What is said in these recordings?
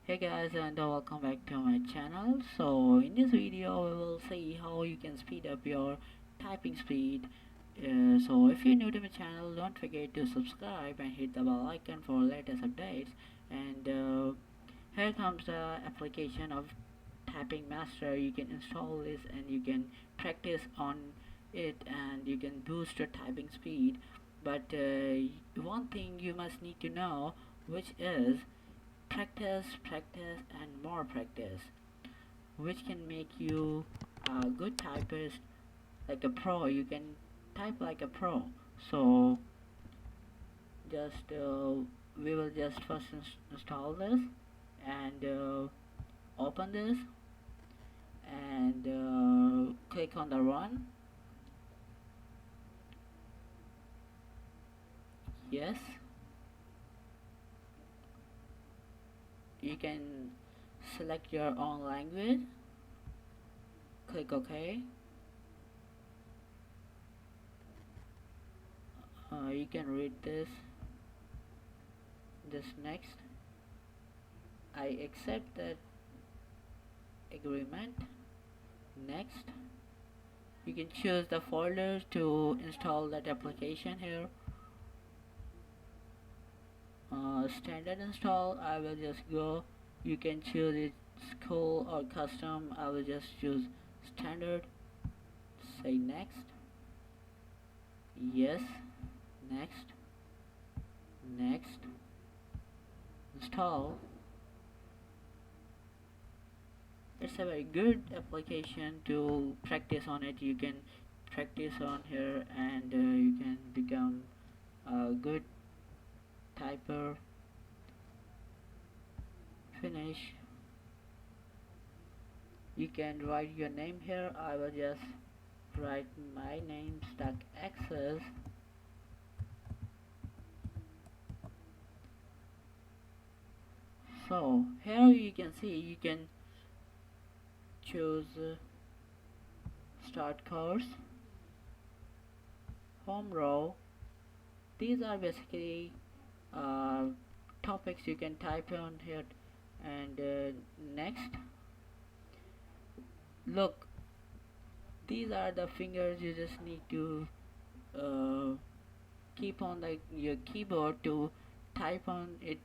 Hey guys, and welcome back to my channel. So in this video we will see how you can speed up your typing speed. So if you're new to my channel, don't forget to subscribe and hit the bell icon for latest updates. And here comes the application of Typing Master. You can install this and you can practice on it, and you can boost your typing speed. But one thing you must need to know, which is practice, practice, and more practice, which can make you a good typist, like a pro. You can type like a pro. So just we will just first install this and open this and click on the run. Yes, you can select your own language, click OK. You can read this next. I accept that agreement. Next, you can choose the folder to install that application here. Standard install, I will just go. You can choose it school or custom. I will just choose standard. Say next. Yes. Next. Next. Install. It's a very good application to practice on it. You can practice on here and you can become a good typer. Finish. You can write your name here. I will just write my name, Stuck Access. So here you can see, you can choose start course, home row. These are basically topics you can type on here. And next, look, these are the fingers you just need to keep on your keyboard to type on it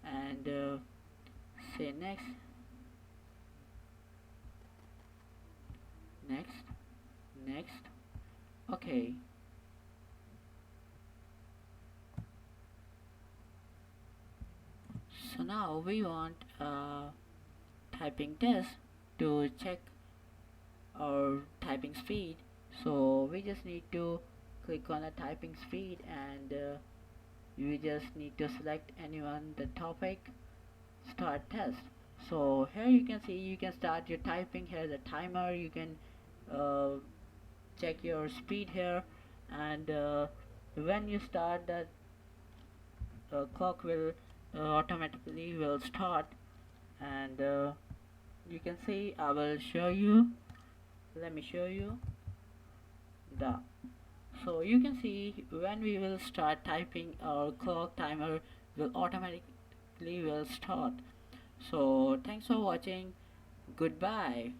and say next, next, next. Okay. So now we want a typing test to check our typing speed. So we just need to click on the typing speed and you just need to select anyone the topic, start test. So here you can see, you can start your typing. Here the timer, you can check your speed here, and when you start, that clock will automatically will start. And you can see, I will show you, let me show you the. So you can see, when we will start typing, our clock timer will automatically will start. So thanks for watching. Goodbye.